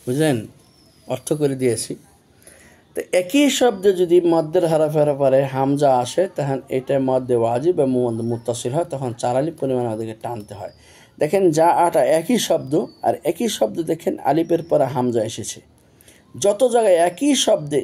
বুঝলেন? অর্থ করে দিয়েছি। তো একই শব্দে যদি মদ্দের হরফের পরে হামজা আসে তখন এটা মদ্দে ওয়াজিব বা মুত্তাসিল হয়, তখন 4 আলিফ পরিমাণ আমাদেরকে টানতে হয়। দেখেন যা আটা একই শব্দ, আর একই শব্দ দেখেন আলিফের পরে হামজা এসেছে। যত জায়গায় একই শব্দে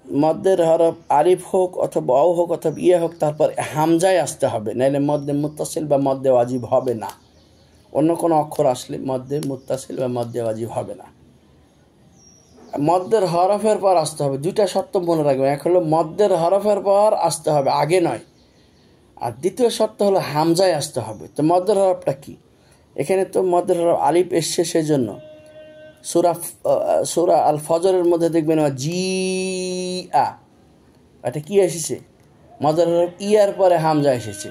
মদ্দের হরফ আলিফ হোক অথবা অ হোক অথবা ইয়ে হোক, তারপর হামজায় আসতে হবে, নাইলে মদ্দে মুত্তাসিল বা মদ্দে ওয়াজিব হবে না। অন্য কোনো অক্ষর আসলে মদ্দে মুত্তাসিল বা মদ্দে ওয়াজিব হবে না। মদ্দের হরফের পর আসতে হবে। দুইটা শর্ত মনে রাখবেন, এক হলো মদ্দের হরফের পর আসতে হবে, আগে নয়। আর দ্বিতীয় শর্ত হলো হামজায় আসতে হবে। তো মদ্দের হরফটা কি? এখানে তো মদ্দের হরফ আলিফ এসছে, সেই জন্য সূরা আল ফজরের মধ্যে দেখবেন জি আ, এটা কি এসেছে? মদ্দের হরফ ইয়ার পরে হামজা এসেছে।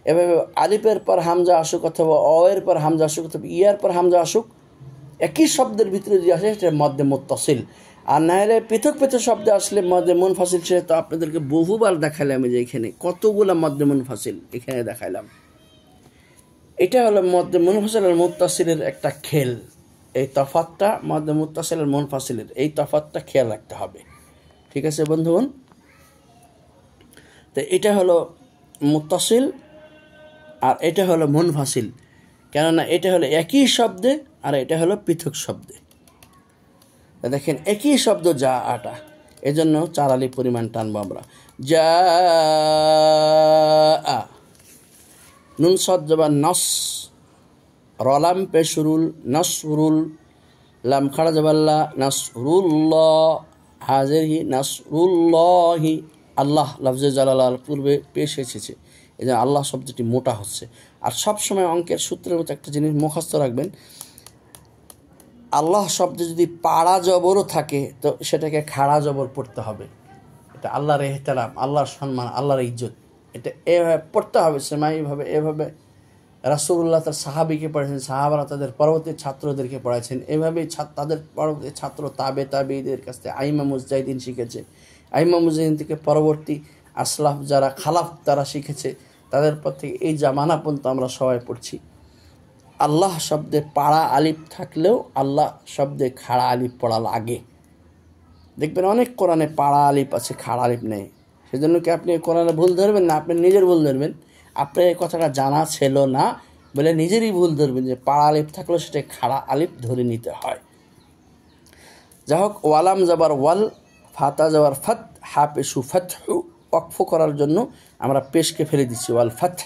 এভাবে আলিফের পর হামজা আসুক অথবা অ এর পর হামজা আসুক অথবা ইয়ার পর হামজা আসুক, একই শব্দের ভিতরে যে আসে সেটা মদ্দে মুত্তাসিল। আর না হলে পৃথক পৃথক শব্দে আসলে মদ্দে মুনফাসিল। সে তো আপনাদেরকে বহুবার দেখাইলাম, যে এখানে কতগুলো মদ্দে মুনফাসিল এখানে দেখাইলাম। এটা হলো মদ্দে মুনফাসিল আর মুত্তাসিলের একটা খেল। এই তফাৎটা মদ্দে মুত্তাসিল আর মুনফাসিলের, এই তফাৎটা খেয়াল রাখতে হবে। ঠিক আছে বন্ধুগণ? তো এটা হলো মুত্তাসিল আর এটা হলো মুনফাসিল, কেননা এটা হলো একই শব্দে আর এটা হলো পৃথক শব্দে। দেখেন একই শব্দ যা আটা, এজন্য 4 আলিফ পরিমাণ টানবো আমরা। যা আ, নুন সাদ জবর নস, রলাম পেশরুল নসরুল, লাম খাড়া জবাল্লা নসরুল্লাহ, হাজিরি নসরুল্লাহি। আল্লাহ লফজে জালালার পূর্বে পেশ এসেছে, এই জন্য আল্লাহ শব্দটি মোটা হচ্ছে। আর সবসময় অঙ্কের সূত্রের মতো একটা জিনিস মুখস্থ রাখবেন, আল্লাহ শব্দে যদি পাড়া জবরও থাকে তো সেটাকে খাড়া জবর পড়তে হবে। এটা আল্লাহর এহতেরাম, আল্লাহর সম্মান, আল্লাহর ইজ্জত, এটা এভাবে পড়তে হবে সেমাইভাবে। এভাবে রাসূলুল্লাহ তার সাহাবীকে পড়াইছেন, সাহাবারা তাদের পরবর্তী ছাত্রদেরকে পড়াইছেন। এভাবেই তাদের পরবর্তী ছাত্র তাবেঈদের কাছ থেকে আইমা মুজতাহিদিন শিখেছে। আইমা মুজতাহিদিন থেকে পরবর্তী আসলাফ যারা খালাফ তারা শিখেছে, তাদের পর থেকে এই জামানা পর্যন্ত আমরা সবাই পড়ছি। আল্লাহ শব্দে পাড়া আলিফ থাকলেও আল্লাহ শব্দে খাড়া আলিফ পড়া লাগে। দেখবেন অনেক কোরআনে পাড়া আলিফ আছে, খাড়া আলিফ নেই। সেজন্য কি আপনি কোরআনে ভুল ধরবেন না, আপনি নিজের ভুল ধরবেন। আপনার এই কথাটা জানা ছিল না বলে নিজেরই ভুল ধরবেন, যে পাড়া আলিফ থাকলেও সেটা খাড়া আলিফ ধরে নিতে হয়। যাই হোক, ওয়ালাম যাবার ওয়াল, ফাতা যাবার ফাত, হা পেশু ফাতহু, ওয়াকফ করার জন্য আমরা পেশকে ফেলে দিচ্ছি, ওয়াল ফাত।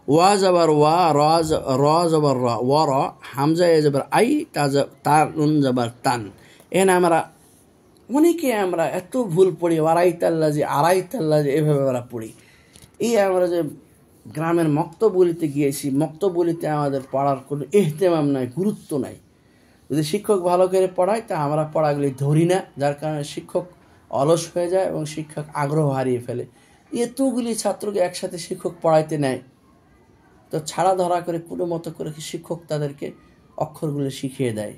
ওয়া যাবার ওয়া, র যাবার র, ওয়া র, হামজা এ যাবার আই, তান যাবার তান। এখানে আমরা অনেকে আমরা এত ভুল পড়ি, আড়াইতাল্লাজি আড়াইতাল্লাজি এভাবে আমরা পড়ি। এই আমরা যে গ্রামের মক্তবলিতে গিয়েছি, মক্তবলিতে আমাদের পড়ার কোনো ইহতেমাম নাই, গুরুত্ব নাই। যদি শিক্ষক ভালো করে পড়ায় তা আমরা পড়াগুলি ধরি না, যার কারণে শিক্ষক অলস হয়ে যায় এবং শিক্ষক আগ্রহ হারিয়ে ফেলে। এতগুলি ছাত্রকে একসাথে শিক্ষক পড়াইতে নেয়, তো ছাড়া ধরা করে কোনো মতো করে শিক্ষক তাদেরকে অক্ষরগুলো শিখিয়ে দেয়।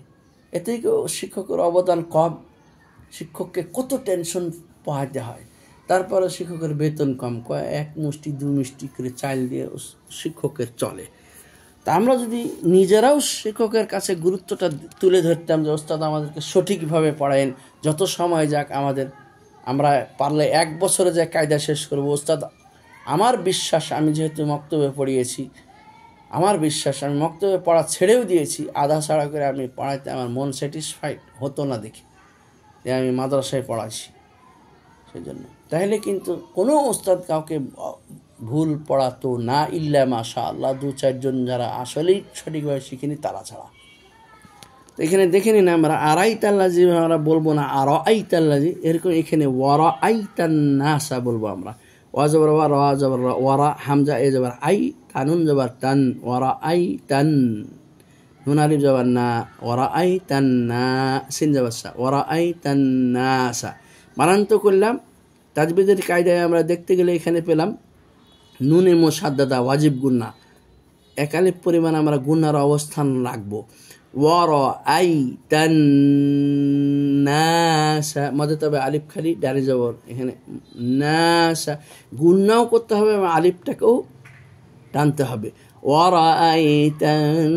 এতেই শিক্ষকের অবদান কম। শিক্ষককে কত টেনশন পোহাতে হয়, তারপরে শিক্ষকের বেতন কম, এক মুষ্টি 2 মিষ্টি করে চাল দিয়ে শিক্ষকের চলে। তা আমরা যদি নিজেরাও শিক্ষকের কাছে গুরুত্বটা তুলে ধরতাম, যে ওস্তাদ আমাদেরকে সঠিকভাবে পড়ায়েন, যত সময় যাক আমাদের, আমরা পারলে 1 বছরে যে কায়দা শেষ করবো। ওস্তাদ আমার বিশ্বাস, আমি যেহেতু মক্তবে পড়িয়েছি, আমার বিশ্বাস আমি মক্তবে পড়া ছেড়েও দিয়েছি, আধা ছাড়া করে আমি পড়াইতে আমার মন স্যাটিসফাইড হতো না দেখি যে আমি মাদ্রাসায় পড়াইছি। সেই জন্য তাহলে কিন্তু কোনো ওস্তাদ কাউকে ভুল পড়াতো না, ইল্লা মাশা আল্লাহ 2-4 জন যারা আসলেই সঠিকভাবে শিখিনি তারা ছাড়া। তো এখানে দেখে নিন, আমরা আড়াইতাল্লাজি আমরা বলবো না, আর আইতাল্লাজি, এরকম এখানে ওয়ারা আইতান নাসা বলবো আমরা। ওয়া যাবার ওয়া, রা যাবার রা, ওয়ারা, হামজা এ যাবার আই, তানুন যাবার তান, ওয়ারা আই তান, নুন আলিফ যাবার না, ওয়ারা আই তান না, সিন যাবার সা, ওয়ারা আই তান নাসা। বানান্ত করলাম। তাজবিদের কায়দায় আমরা দেখতে গেলে এখানে পেলাম নুনে মুসাদ্দাদা ওয়াজিব গুন্না, 1 আলিফ পরিমাণ আমরা গুন্নার অবস্থান রাখবো। ওয়ারা আই তান নাসা, মধ্যে তবে আলিফ খালি, ডানে জবর, এখানে নাসা গুন্নাও করতে হবে এবং আলিফটাকেও টানতে হবে। ওয়ারাআইতান,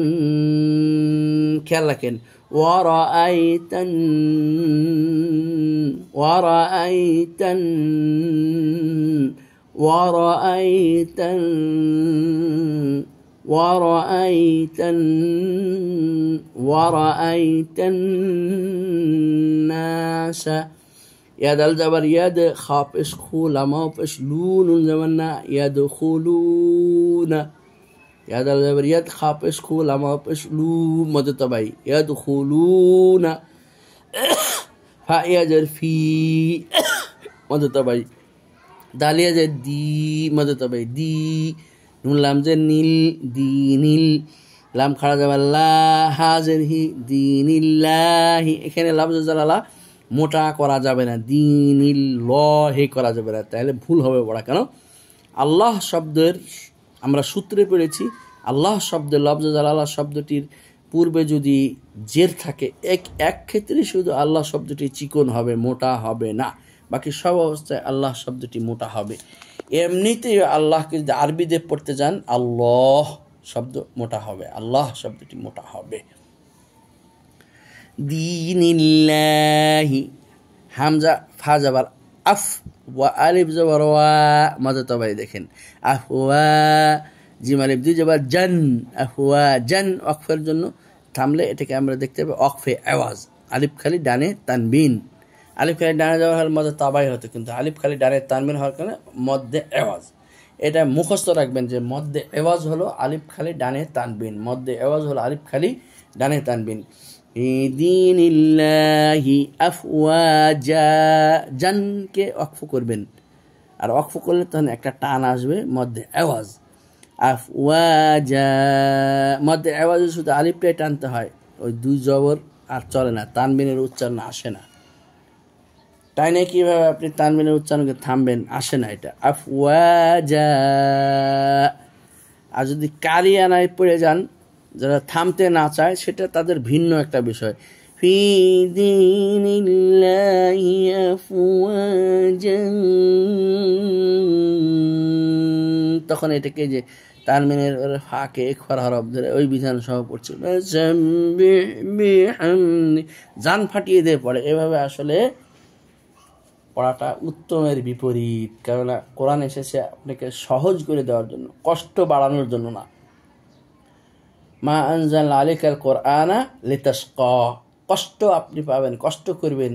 খেয়াল রাখেন, ওয়ারাআইতান, ওয়ারাআইতান, ওয়ারাআইতান, ওয়ারাআইতান, ওয়ারাআইতান নাসা। ইয়াদ আল জাবার ইয়াদ, খা পেশ খু, লামা পেশ লু, নুন জাবার না, ইয়াদখুলুনা। ইয়াদ আল জাবার ইয়াদ, খা পেশ খু, লামা পেশ লু, মদ তাবাই, ইয়াদখুলুনা। ফা ইয়াজের ফি, মদ তাবাই, দাল ইয়াজের দি, মদ তাবাই দি, নুন লাম জের নীল, দি নীল, লাম খাড়া যাবার লা, হাজের হি, দিনিল্লাহি। এখানে লাম জালালা মোটা করা যাবে না, দিনিল্লাহি করা যাবে না, তাহলে ভুল হবে বড়া। কেন? আল্লাহ শব্দের আমরা সূত্রে পড়েছি, আল্লাহ শব্দের লফজ জালালা শব্দটির পূর্বে যদি জের থাকে, এক ক্ষেত্রে শুধু আল্লাহ শব্দটি চিকন হবে, মোটা হবে না, বাকি সব অবস্থায় আল্লাহ শব্দটি মোটা হবে। এমনিতেই আল্লাহকে যদি আরবিতে পড়তে যান, আল্লাহ শব্দ মোটা হবে, আল্লাহ শব্দটি মোটা হবে। দীনিল্লাহি, হামজা ফা যাবার আফ, ওয়া আলিফ যাবার ওয়া, মাদা তবাই দেখেন, আফওয়া, জিম আলিফ দুই যাবার জান, আফওয়া জান, ওয়াকফের জন্য থামলে এটাকে আমরা দেখতে পাবো ওয়াকফে আওয়াজ, আলিফ খালি ডানে তানবিন, আলিফ খালি ডানে যাওয়া হলে মধ্যে তাবাই হতো, কিন্তু আলিফ খালি ডানে তানবিন হওয়ার কারণে মধ্যে আওয়াজ। এটা মুখস্থ রাখবেন যে মধ্যে আওয়াজ হলো আলিফ খালি ডানে তানবিন, মধ্যে আওয়াজ হলো আলিফ খালি ডানে তানবিন। দীনিল্লাহি আফওয়াজা, জানকে ওয়াকফ করবেন, আর ওয়াকফ করলে তখন একটা টান আসবে, মধ্যে আওয়াজ, আফওয়াজা, মধ্যে আওয়াজে শুধু আলিফটাই টানতে হয়, ওই দুই জবর আর চলে না, তানবিনের উচ্চারণ আসে না। টাইনে কীভাবে আপনি তানবিনের উচ্চারণকে থামবেন, আসে না এটা, আফওয়াজা। আর যদি কারিয়ানায় পড়ে যান, যারা থামতে না চায়, সেটা তাদের ভিন্ন একটা বিষয়। ফি দীনিল্লাহি আফওয়াজা, তখন এটাকে যে তানবিনের ফাঁকে খরা হরফ ধরে ওই বিধান সহ পড়ছে, জান ফাটিয়ে দিয়ে পড়ে, এভাবে আসলে পড়াটা উত্তমের বিপরীত। কেননা কোরআন এসেছে আপনাকে সহজ করে দেওয়ার জন্য, কষ্ট বাড়ানোর জন্য না। মা আনজালনা আলাইকাল কোরআনা লিতাশকা, কষ্ট আপনি পাবেন, কষ্ট করবেন,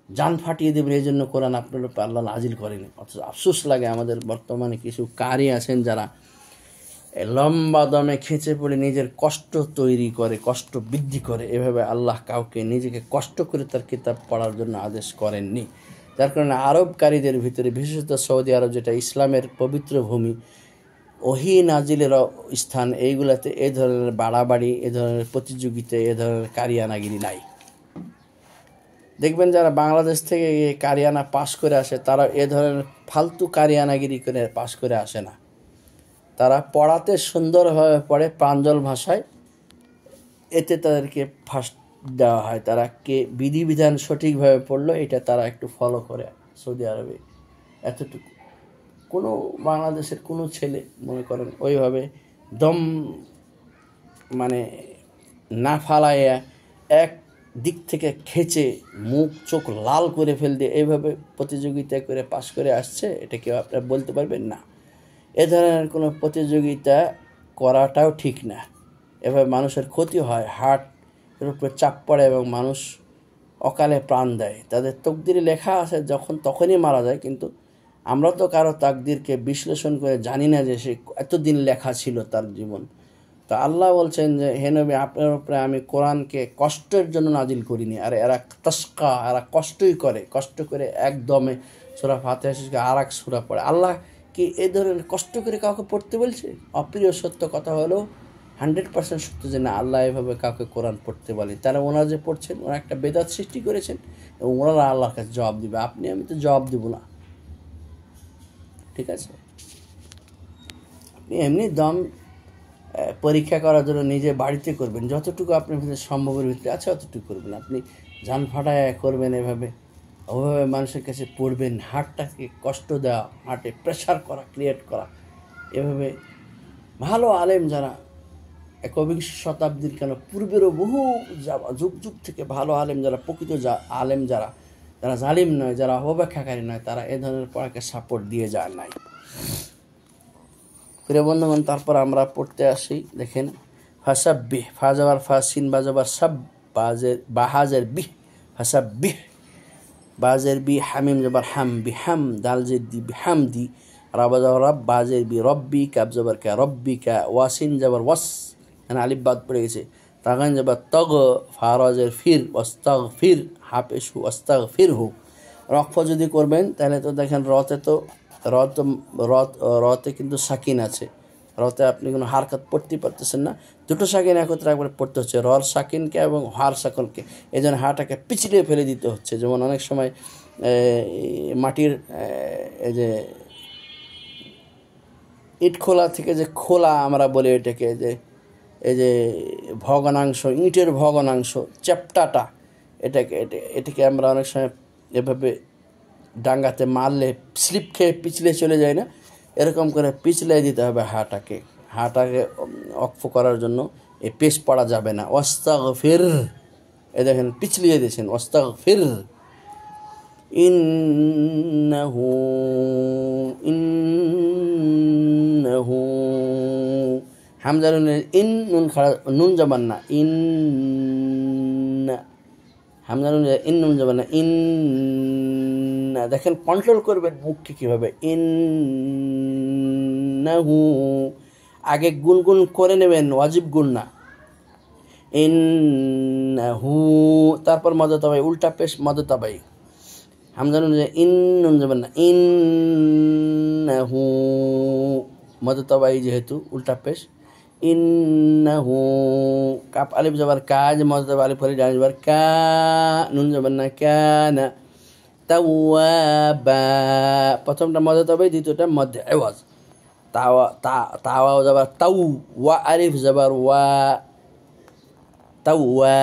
জান ফাটিয়ে দেবেন, এই জন্য কোরআন আপনার উপর আল্লাহ নাজিল করেনি। অথচ আফসোস লাগে আমাদের বর্তমানে কিছু কারি আছেন যারা লম্বা দমে খেঁচে পড়ে নিজের কষ্ট তৈরি করে, কষ্ট বৃদ্ধি করে। এভাবে আল্লাহ কাউকে নিজেকে কষ্ট করে তার কিতাব পড়ার জন্য আদেশ করেননি। যার কারণে আরবকারীদের ভিতরে, বিশেষত সৌদি আরব যেটা ইসলামের পবিত্র ভূমি, ওহী নাজিলের স্থান, এইগুলাতে এ ধরনের বাড়াবাড়ি, এ ধরনের প্রতিযোগিতা, এ ধরনের কারিয়ানাগিরি নাই। দেখবেন যারা বাংলাদেশ থেকে কারিয়ানা পাশ করে আসে, তারা এ ধরনের ফালতু কারিয়ানাগিরি করে পাশ করে আসে না। তারা পড়াতে সুন্দরভাবে পড়ে, প্রাঞ্জল ভাষায়, এতে তাদেরকে ফার্স্ট দেওয়া হয়। তারা কে বিধিবিধান সঠিকভাবে পড়লো, এটা তারা একটু ফলো করে সৌদি আরবে, এতটুকু। কোনো বাংলাদেশের কোনো ছেলে মনে করেন ওইভাবে দম মানে না ফালাইয়া এক দিক থেকে খেঁচে মুখ চোখ লাল করে ফেল দিয়ে এইভাবে প্রতিযোগিতা করে পাশ করে আসছে, এটা কেউ আপনারা বলতে পারবেন না। এ ধরনের কোনো প্রতিযোগিতা করাটাও ঠিক না। এভাবে মানুষের ক্ষতি হয়, হার্টের উপরে চাপ পড়ে এবং মানুষ অকালে প্রাণ দেয়। তাদের তকদিরে লেখা আছে যখন তখনই মারা যায়, কিন্তু আমরা তো কারো তাকদিরকে বিশ্লেষণ করে জানি না যে সে এতদিন লেখা ছিল তার জীবন। তো আল্লাহ বলছেন যে হে নবী, আপনার উপরে আমি কোরআনকে কষ্টের জন্য নাজিল করিনি। আর এরা তাসকা, এরা কষ্টই করে, কষ্ট করে একদমে সূরা ফাতিহা শেষ করে আর এক সূরা পড়ে। আল্লাহ কি এই ধরনের কষ্ট করে কাউকে পড়তে বলছে? অপ্রিয় সত্য কথা হলো 100% সত্য যে না, আল্লাহ এভাবে কাউকে কোরআন পড়তে বলে। তারা ওনারা যে পড়ছেন, ওরা একটা বেদাত সৃষ্টি করেছেন এবং ওনারা আল্লাহর কাছে জবাব দিবে। আপনি আমি তো জবাব দেব না, ঠিক আছে? আপনি এমনি দম পরীক্ষা করার জন্য নিজে বাড়িতে করবেন, যতটুকু আপনার ভিতরে সম্ভবের ভিতরে আছে অতটুকু করবেন। আপনি জান ফাটায় করবেন এভাবে, ওভাবে মানুষের কাছে পড়বেন, হার্টটাকে কষ্ট দেওয়া, হার্টে প্রেশার করা, ক্রিয়েট করা, এভাবে ভালো আলেম যারা একবিংশ শতাব্দীর কেন পূর্বেরও বহু যুগ যুগ থেকে ভালো আলেম যারা প্রকৃত আলেম যারা যারা জালিম নয়, যারা অপব্যাখ্যাকারী নয়, তারা এ ধরনের পড়াকে সাপোর্ট দিয়ে যায় নাই। প্রিয় বন্ধুগণ, তারপর আমরা পড়তে আসি। দেখেন, ফাসাব্বিহ, ফা যাবার ফা, সিন বা যাবার সাব, বাহাজের বিহ, ফাসাব্বিহ, বাজের বি, হামিম যাবার হাম, বিহাম, দাল জেদ্দি বিহামদি, রাবা যাবার রব, বাজের বি রব্বি, কাব যাবার কা রব্বিকা, ওয়াসিন যাবার ওয়াস, এখানে আলিফ বাদ পড়ে গেছে, তাগান যাবার তগ, ফারাজের ফির, ওয়াস্তাগ ফির, হাফেশু ওয়াস্তাগ ফির হু। রক্ফ যদি করবেন তাহলে তো দেখেন রতে কিন্তু সাকিন আছে, রতে আপনি কোনো হারকাত পড়তে পারতেছেন না, দুটো সাকিন একত্রে একবারে পড়তে হচ্ছে, রর সাকিনকে এবং হার সাকিনকে, এই জন্য হাটাকে পিছলিয়ে ফেলে দিতে হচ্ছে। যেমন অনেক সময় মাটির এই যে ইট খোলা থেকে যে খোলা আমরা বলি এটাকে, যে এই যে ভগ্নাংশ, ইটের ভগ্নাংশ, চ্যাপ্টাটা, এটাকে আমরা অনেক সময় এভাবে ডাঙ্গাতে মারলে স্লিপ খেয়ে পিছলে চলে যায় না, এরকম করে পিছলে দিতে হবে হাটাকে অক্ফ করার জন্য এই পেশ পড়া যাবে না। ওয়াস্তাগফির, এই দেখেন পিছলিয়ে দিয়েছেন, ওয়াস্তাগফির, ইন্নাহু হামজার ইন, নুন খাড়া, নুন জবান না, হামজার ইন, নুন জবান না, ইন্না। দেখেন কন্ট্রোল করবেন মুখকে কীভাবে, ইন্নাহু, আগে গুনগুন করে নেবেন, ওয়াজিব গুন না, ইন্নাহু, তারপর মদতাবাই, উল্টা পেশ মদতাবাই, হামজার ইন, নুন জবান না, ইন্নাহু, মদতাবাই যেহেতু উল্টা পেশ, ইন্নাহু, কাপ আলিফ যাবার কাজ, মদতাবা আলিফ হলে ডান যাবার কা, নুন যাবার না, কানা, তাওয়াবা, প্রথমটা মদতাবাই, দ্বিতীয়টা মধ্যে আওয়াজ, তাওয়া যাবার তাও, ওয়া আলিফ যাবার ওয়া, তাওয়া,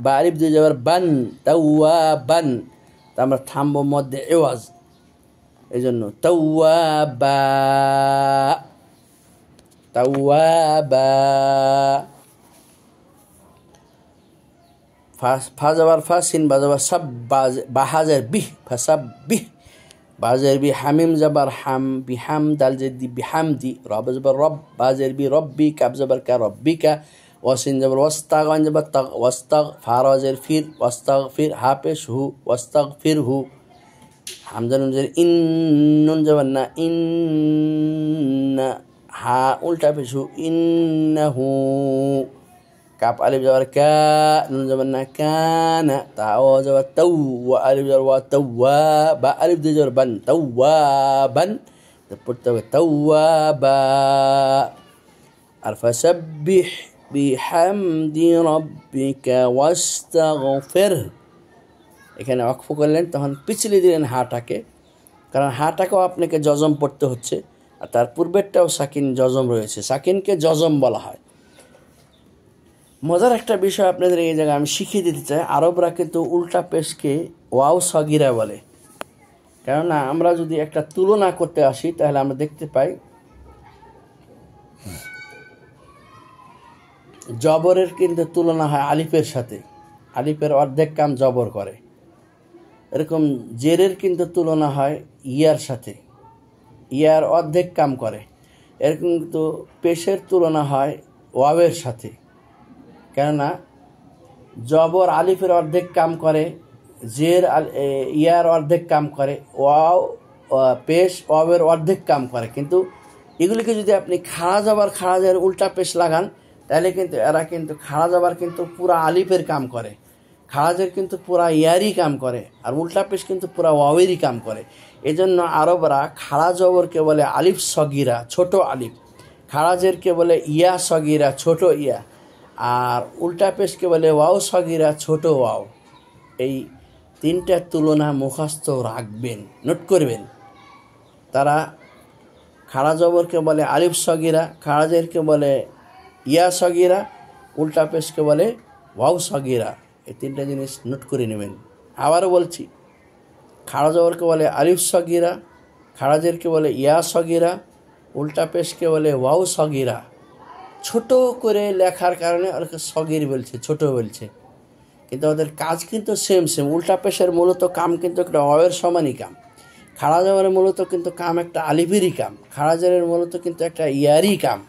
বা আলিফ দিয়ে যাবার বান, তাওয়া বান, তা আমরা থামবো মধ্যে আওয়াজ, এই জন্য তাওয়াবা, তাওয়াবা। ফা যাবার ফা, সিন বা যাবার সাব, বাহাজের বিহ, ফাসাব্বিহ, বাজের বি, হামিম যাবার হাম, বিহাম, দাল জেদ্দি বিহামদি, রব যাবার রব, বাজের বি রব্বি, কাব যাবার কা রব্বিকা, ওয়াসিন যাবার ওয়াস্তাগ, আন যাবার তাগ, ওয়াস্তাগ, ফারাজের ফির, ওয়াস্তাগ ফির, হাফেশ হু, ওয়াস্তাগ ফির হু, হামজা নুন ইন, নুন যাবার না, ইন্না, হা উল্টা পেশ হু, ইন্নাহু, কাপ আলিফ যাবার কা, নুন যাবার না, কানা, তাও যাবার তাও, ওয়া আলিফ যাবার ওয়া, তাওয়া, বা আলিফ দিয়ে যাবার বান, তাওয়াবান, পড়তে হবে তাওয়াবা। আর ফাসাব্বিহ বিহামদি রাব্বিকা ওয়াস্তাগফির, এখানে ওয়াকফ করলেন, তখন পিছলে দিলেন হাটাকে, কারণ হাটাকেও আপনাকে জজম পড়তে হচ্ছে, আর তার পূর্বেরটাও সাকিন জজম রয়েছে, সাকিনকে জজম বলা হয়। মজার একটা বিষয় আপনাদের এই জায়গায় আমি শিখিয়ে দিতে চাই, আরবরা কিন্তু উল্টা পেশকে ওয়াও সগিরা বলে, কেননা আমরা যদি একটা তুলনা করতে আসি তাহলে আমরা দেখতে পাই জবরের কিন্তু তুলনা হয় আলিফের সাথে, আলিফের অর্ধেক কাম জবর করে, এরকম জেরের কিন্তু তুলনা হয় ইয়ার সাথে, ইয়ার অর্ধেক কাম করে, এরকম কিন্তু পেশের তুলনা হয় ওয়াওয়ের সাথে, কেননা জবর আলিফের অর্ধেক কাম করে, জের ইয়ার অর্ধেক কাম করে, ওয়াও পেশ ওয়াওয়ের অর্ধেক কাম করে, কিন্তু এগুলিকে যদি আপনি খাড়া জবর খাড়া জের উল্টা পেশ লাগান তাহলে কিন্তু এরা কিন্তু খাড়া জবর কিন্তু পুরা আলিফের কাম করে, খাড়াজের কিন্তু পুরা ইয়ারই কাম করে, আর উল্টা পেশ কিন্তু পুরা ওয়াওয়েরই কাম করে। এজন্য আরবরা খাড়া জবরকে বলে আলিফ সগিরা, ছোট আলিফ, খাড়াজেরকে বলে ইয়া সগিরা, ছোট ইয়া, আর উল্টা পেশকে বলে ওয়াও সগিরা, ছোট ওয়াও। এই তিনটার তুলনা মুখস্থ রাখবেন, নোট করবেন। তারা খাড়া জবরকে বলে আলিফ সগিরা, খাড়াজেরকে বলে ইয়া সগিরা, উল্টা পেশকে বলে ওয়াও সগিরা। এই তিনটা জিনিস নোট করে নেবেন। আবারও বলছি, খাড়া জবরকে বলে আলিফ সগিরা, খাড়াজেরকে বলে ইয়া সগিরা, উল্টা পেশকে বলে ওয়াও সগিরা। ছোট করে লেখার কারণে ওকে সগির বলছে, ছোট বলছে, কিন্তু ওদের কাজ কিন্তু সেম। উল্টা পেশের মূলত কাম কিন্তু একটা অয়ের সমানই কাম। খাড়া জবরের মূলত কিন্তু কাম একটা আলিফেরই কাম। খাড়া জেরের মূলত কিন্তু একটা ইয়ারই কাম।